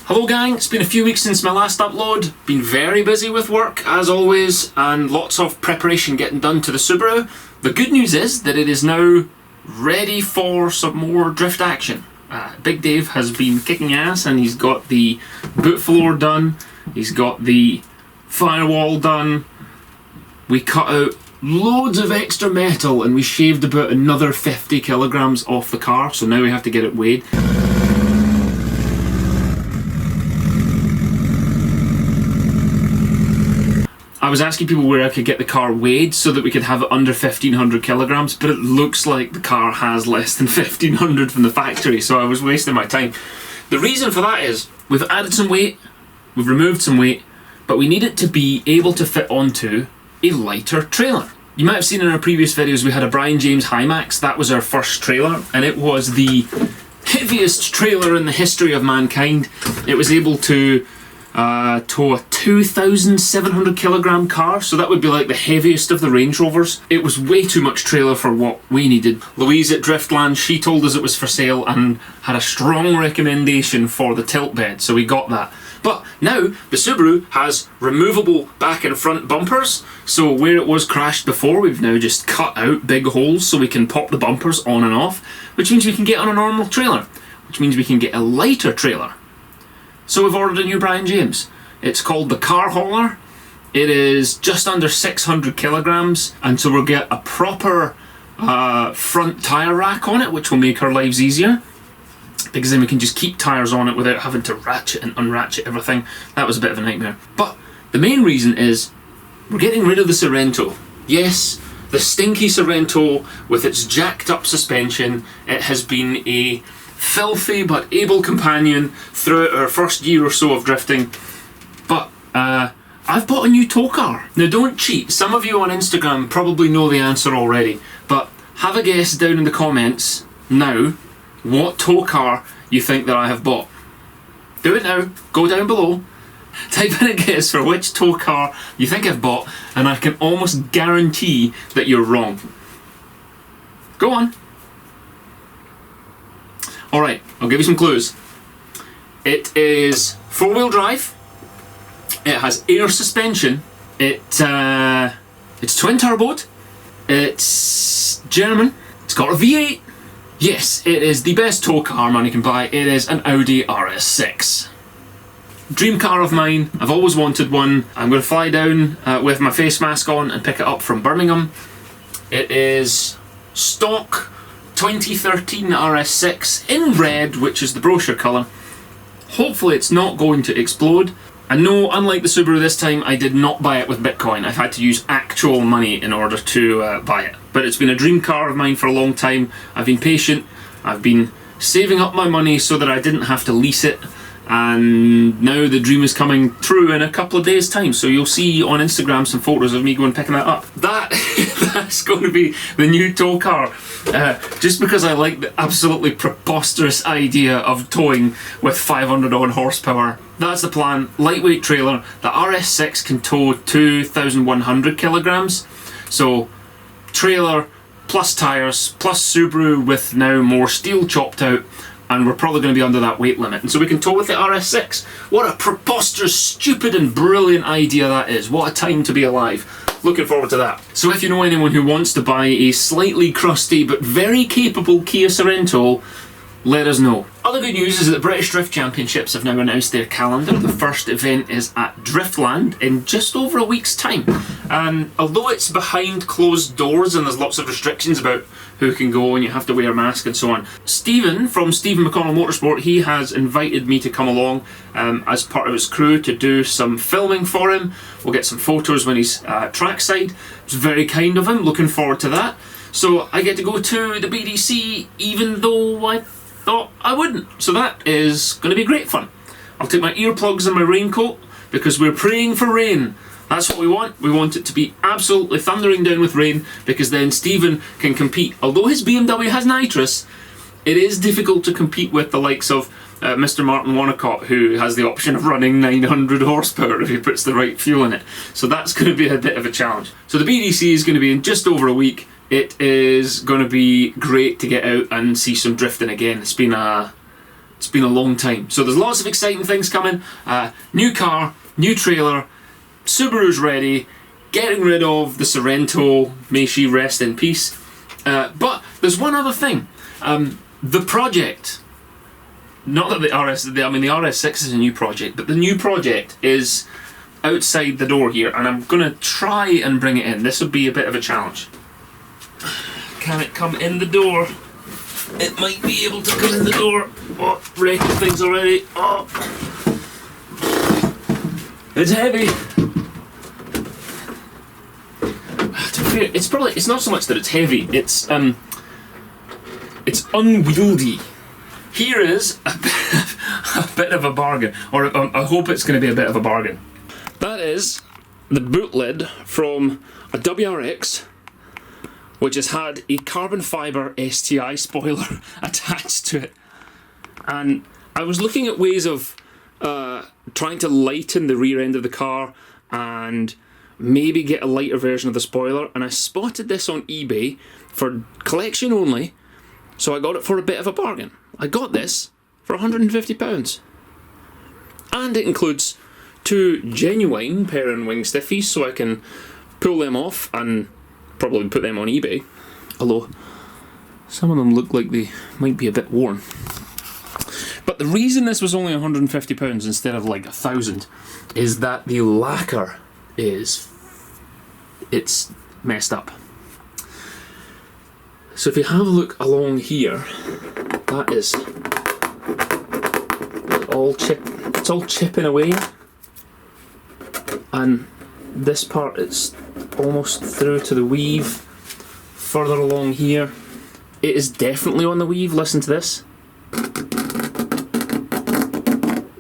Hello gang, it's been a few weeks since my last upload. Been very busy with work as always, and lots of preparation getting done to the Subaru. The good news is that it is now ready for some more drift action. Big Dave has been kicking ass and he's got the boot floor done, he's got the firewall done. We cut out loads of extra metal and we shaved about another 50 kilograms off the car, so now we have to get it weighed. I was asking people where I could get the car weighed so that we could have it under 1500 kilograms, but it looks like the car has less than 1500 from the factory, so I was wasting my time. The reason for that is we've added some weight, we've removed some weight, but we need it to be able to fit onto a lighter trailer. You might have seen in our previous videos we had a Brian James Himax. That was our first trailer, and it was the heaviest trailer in the history of mankind. It was able to tow a 2,700 kilogram car, so that would be like the heaviest of the Range Rovers. It was way too much trailer for what we needed. Louise at Driftland, she told us it was for sale and had a strong recommendation for the tilt bed, so we got that. But now the Subaru has removable back and front bumpers, so where it was crashed before, we've now just cut out big holes so we can pop the bumpers on and off, which means we can get on a normal trailer, which means we can get a lighter trailer. So we've ordered a new Brian James. It's called the Car Hauler. It is just under 600 kilograms, and so we'll get a proper front tyre rack on it, which will make our lives easier, because then we can just keep tyres on it without having to ratchet and unratchet everything. That was a bit of a nightmare. But the main reason is we're getting rid of the Sorento. Yes, the stinky Sorento with its jacked up suspension. It has been a filthy but able companion throughout our first year or so of drifting, but I've bought a new tow car. Now don't cheat, some of you on Instagram probably know the answer already, but have a guess down in the comments now what tow car you think that I have bought. Do it now, go down below, type in a guess for which tow car you think I've bought, and I can almost guarantee that you're wrong. Go on. Alright, I'll give you some clues. It is 4-wheel drive, it has air suspension, it's twin turboed, it's German, it's got a V8. Yes, it is the best tow car money can buy. It is an Audi Rs6. Dream car of mine, I've always wanted one. I'm going to fly down with my face mask on and pick it up from Birmingham. It is stock 2013 Rs6 in red, which is the brochure colour. Hopefully it's not going to explode. And no, unlike the Subaru this time, I did not buy it with Bitcoin. I've had to use actual money in order to buy it. But it's been a dream car of mine for a long time. I've been patient, I've been saving up my money so that I didn't have to lease it, and now the dream is coming true in a couple of days time, so you'll see on Instagram some photos of me going picking that up. That's going to be the new tow car, just because I like the absolutely preposterous idea of towing with 500 odd horsepower. That's the plan. Lightweight trailer. The Rs6 can tow 2,100 kilograms, so trailer plus tyres plus Subaru with now more steel chopped out, and we're probably going to be under that weight limit, and so we can tow with the Rs6. What a preposterous, stupid and brilliant idea that is. What a time to be alive. Looking forward to that. So if you know anyone who wants to buy a slightly crusty but very capable Kia Sorento, let us know. Other good news is that the British Drift Championships have now announced their calendar. The first event is at Driftland in just over a week's time. And although it's behind closed doors and there's lots of restrictions about who can go and you have to wear a mask and so on, Stephen from Stephen McConnell Motorsport, he has invited me to come along as part of his crew to do some filming for him. We'll get some photos when he's trackside. It's very kind of him, looking forward to that. So I get to go to the BDC even though I thought I wouldn't. So that is going to be great fun. I'll take my earplugs and my raincoat because we're praying for rain. That's what we want. We want it to be absolutely thundering down with rain, because then Stephen can compete. Although his BMW has nitrous, it is difficult to compete with the likes of Mr. Martin Wonnacott, who has the option of running 900 horsepower if he puts the right fuel in it. So that's going to be a bit of a challenge. So the BDC is going to be in just over a week. It is going to be great to get out and see some drifting again. It's been It's been a long time. So there's lots of exciting things coming. New car, new trailer, Subaru's ready, getting rid of the Sorento, may she rest in peace. But there's one other thing. The project, not that the RS6 is a new project, but the new project is outside the door here, and I'm going to try and bring it in. This will be a bit of a challenge. Can it come in the door? It might be able to come in the door. Oh, wrecking things already. Oh, it's heavy. To be fair, it's not so much that it's heavy. It's unwieldy. Here is a bit of a bargain, or I hope it's going to be a bit of a bargain. That is the boot lid from a WRX, which has had a carbon fibre STI spoiler attached to it. And I was looking at ways of trying to lighten the rear end of the car and maybe get a lighter version of the spoiler, and I spotted this on eBay for collection only, so I got it for a bit of a bargain. I got this for £150. And it includes 2 genuine pair and wing stiffies, so I can pull them off and probably put them on eBay, although some of them look like they might be a bit worn. But the reason this was only £150 instead of like £1,000 is that the lacquer it's messed up. So if you have a look along here, that is it's all chipping away, and this part, it's almost through to the weave. Further along here, it is definitely on the weave. Listen to this.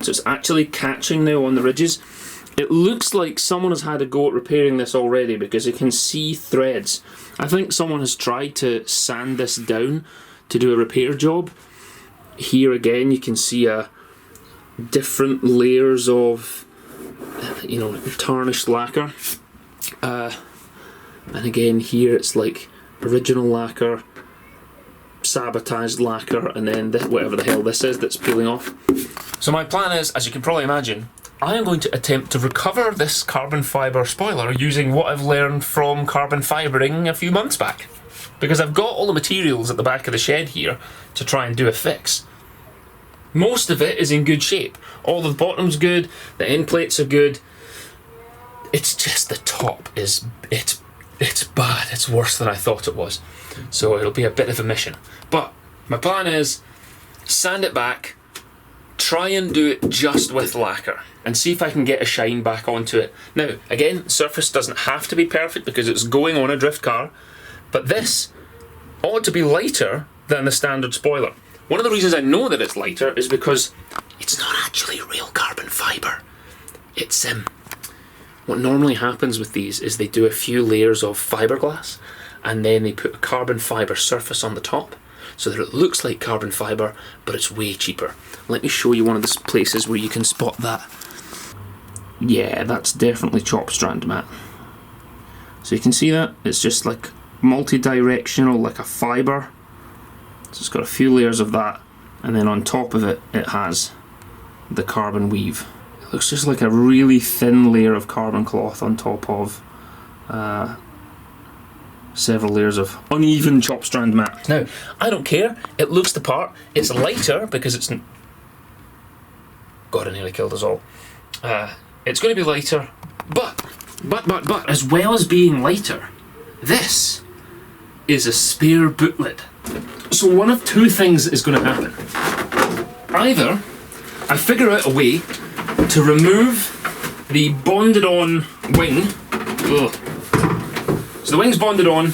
So it's actually catching now on the ridges. It looks like someone has had a go at repairing this already, because you can see threads. I think someone has tried to sand this down to do a repair job. Here again you can see different layers of tarnished lacquer. And again here it's like original lacquer, sabotaged lacquer, and then whatever the hell this is that's peeling off. So my plan is, as you can probably imagine, I am going to attempt to recover this carbon fibre spoiler using what I've learned from carbon fibring a few months back. Because I've got all the materials at the back of the shed here to try and do a fix. Most of it is in good shape. All the bottom's good, the end plates are good. It's just the top is, it's bad, it's worse than I thought it was. So it'll be a bit of a mission. But my plan is, sand it back, try and do it just with lacquer, and see if I can get a shine back onto it. Now, again, surface doesn't have to be perfect because it's going on a drift car, but this ought to be lighter than the standard spoiler. One of the reasons I know that it's lighter is because it's not actually real carbon fibre. It's what normally happens with these is they do a few layers of fiberglass and then they put a carbon fibre surface on the top so that it looks like carbon fibre, but it's way cheaper. Let me show you one of the places where you can spot that. Yeah, that's definitely chop strand mat. So you can see that? It's just like multi-directional, like a fibre. So it's got a few layers of that, and then on top of it, it has the carbon weave. It looks just like a really thin layer of carbon cloth on top of several layers of uneven chop strand mat. Now, I don't care, it looks the part. It's lighter because it's... God, I nearly killed us all. It's going to be lighter, but, as well as being lighter, this is a spare boot lid. So one of two things is going to happen. Either I figure out a way to remove the bonded on wing. Ugh. So the wing's bonded on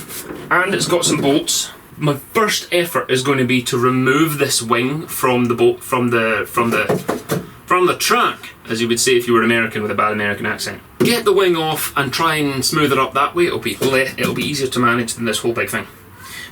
and it's got some bolts. My first effort is going to be to remove this wing from the bolt, from the track, as you would say if you were American with a bad American accent. Get the wing off and try and smooth it up that way. It'll be easier to manage than this whole big thing.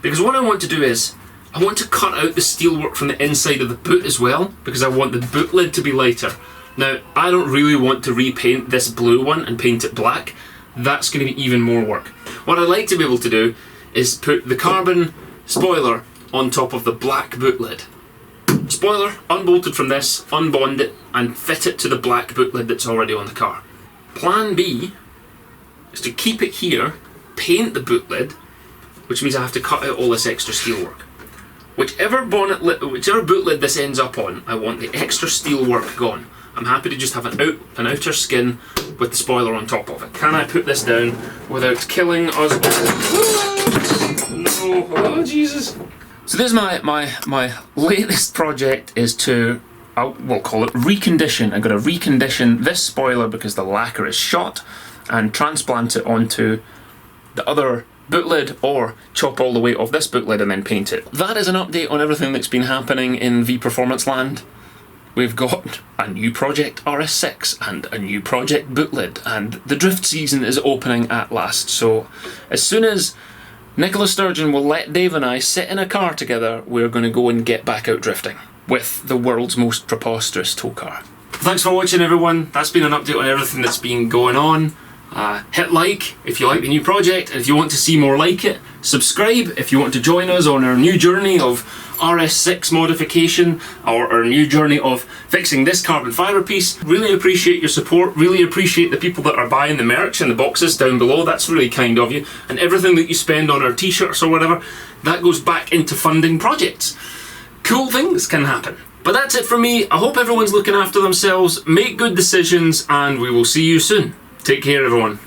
Because what I want to do is, I want to cut out the steelwork from the inside of the boot as well, because I want the boot lid to be lighter. Now, I don't really want to repaint this blue one and paint it black. That's going to be even more work. What I'd like to be able to do is put the carbon spoiler on top of the black boot lid. spoiler, unbolted from this, unbond it, and fit it to the black boot lid that's already on the car. Plan B is to keep it here, paint the boot lid, which means I have to cut out all this extra steel work. Whichever boot lid this ends up on, I want the extra steel work gone. I'm happy to just have an outer skin with the spoiler on top of it. Can I put this down without killing us all? No, oh Jesus. So this is my latest project is to, we'll call it recondition. I'm going to recondition this spoiler because the lacquer is shot and transplant it onto the other boot lid, or chop all the weight off this boot lid and then paint it. That is an update on everything that's been happening in vPerformance land. We've got a new project RS6 and a new project boot lid, and the drift season is opening at last. So as soon as Nicola Sturgeon will let Dave and I sit in a car together, we're going to go and get back out drifting with the world's most preposterous tow car. Thanks for watching, everyone. That's been an update on everything that's been going on. Hit like if you like the new project, and if you want to see more like it, subscribe if you want to join us on our new journey of RS6 modification, or our new journey of fixing this carbon fibre piece. Really appreciate your support, really appreciate the people that are buying the merch in the boxes down below. That's really kind of you, and everything that you spend on our t-shirts or whatever, that goes back into funding projects. Cool things can happen. But that's it for me. I hope everyone's looking after themselves, make good decisions, and we will see you soon. Take care, everyone.